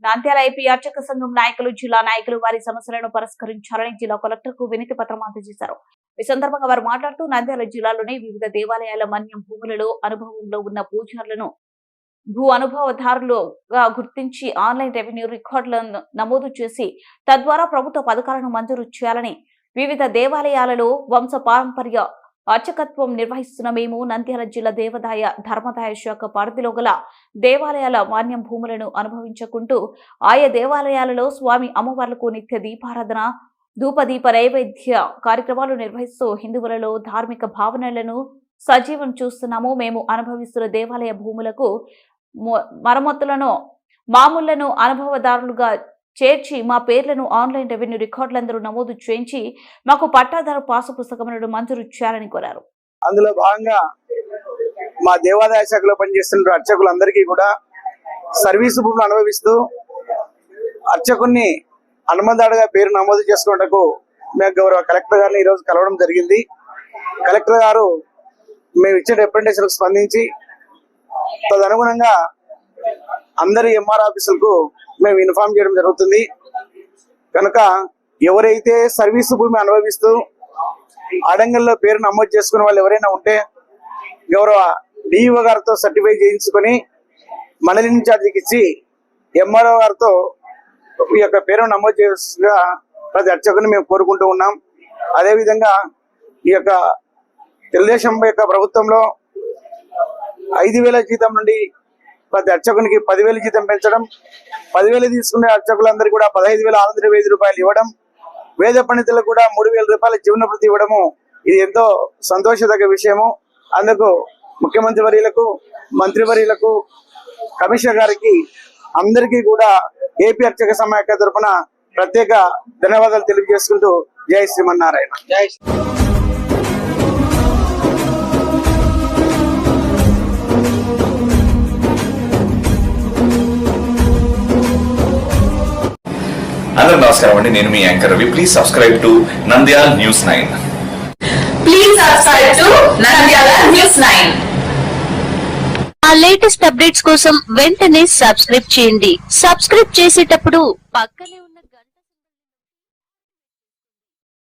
Nandyal IP అర్చక సంఘం నాయకులు, జిల్లా నాయకులు వారి సమస్యలను పరిష్కరించాలని జిల్లా కలెక్టర్ కు వినతి పత్రం అందజేశారు. ఈ సందర్భంగా వారు మాట్లాడుతూ నంద్యాల జిల్లాలోని వివిధ దేవాలయాల మన్యం భూములలో అనుభవంలో ఉన్న పూజారులను భూ అనుభవదారులుగా గుర్తించి ఆన్లైన్ రెవెన్యూ రికార్డులను నమోదు చేసి తద్వారా ప్రభుత్వ పథకాలను మంజూరు చేయాలని, వివిధ దేవాలయాలలో వంశ పారంపర్య అర్చకత్వం నిర్వహిస్తున్న మేము నంద్యాల జిల్లా దేవాదాయ ధర్మదాయ శాఖ పరిధిలో గల దేవాలయాల మాన్యం భూములను అనుభవించుకుంటూ ఆయా దేవాలయాలలో స్వామి అమ్మవార్లకు నిత్య దీపారాధన, ధూపదీప నైవేద్య కార్యక్రమాలు నిర్వహిస్తూ హిందువులలో ధార్మిక భావనలను సజీవం చూస్తున్నాము. మేము అనుభవిస్తున్న దేవాలయ భూములకు మరమ్మతులను మామూళ్లను అనుభవదారులుగా చేర్చి మా పేర్లను ఆన్లైన్ రెవెన్యూ రికార్డులందరూ నమోదు చేయించి మాకు పట్టాదారు పాసు పుస్తకములను మంజూరు చేయాలని కోరారు. అందులో భాగంగా మా దేవాదాయ శాఖలో పనిచేస్తున్న అర్చకులందరికీ కూడా సర్వీసు భూములు అనుభవిస్తూ అర్చకుని అనుమతిదారుగా పేరు నమోదు చేసుకోవడానికి మేము గౌరవ కలెక్టర్ గారిని ఈరోజు కలవడం జరిగింది. కలెక్టర్ గారు మేము ఇచ్చిన రిప్రజెంటేషన్కు స్పందించి తదనుగుణంగా అందరి ఎంఆర్ ఆఫీసులకు మేము ఇన్ఫార్మ్ చేయడం జరుగుతుంది. కనుక ఎవరైతే సర్వీసు భూమి అనుభవిస్తూ ఆడంగల్లో పేరు నమోదు చేసుకునే వాళ్ళు ఎవరైనా ఉంటే గౌరవ డిఈఓ గారితో సర్టిఫై చేయించుకొని మండలి ఇన్ఛార్జికి ఇచ్చి ఎంఆర్ఓ గారితో ఈ యొక్క పేరు నమోదు చేసిగా ప్రతి అర్చకుని మేము కోరుకుంటూ ఉన్నాం. అదేవిధంగా ఈ యొక్క తెలుగుదేశం యొక్క ప్రభుత్వంలో 5,000 జీతం నుండి ప్రతి అర్చకునికి 10,000 జీతం పెంచడం, 10,000 తీసుకునే అర్చకులందరికీ కూడా 15,605 రూపాయలు ఇవ్వడం, వేద పండితులకు కూడా 3,000 రూపాయల జీవన భృతి ఇవ్వడము ఇది ఎంతో సంతోషదగ్గ విషయము. అందుకు ముఖ్యమంత్రి వర్యులకు, మంత్రివర్యులకు, కమిషనర్ గారికి అందరికీ కూడా ఏపీ అర్చక సమాఖ్య తరఫున ప్రత్యేక ధన్యవాదాలు తెలియజేసుకుంటూ జై శ్రీమన్నారాయణ. జై అందరూ నమస్కారం అండి. నేను మీ anchor Ravi. Please subscribe to Nandyal news 9. Please subscribe to Nandyal news 9. ఆ లేటెస్ట్ అప్డేట్స్ కోసం వెంటనే సబ్స్క్రైబ్ చేయండి. సబ్స్క్రైబ్ చేసేటప్పుడు పక్కనే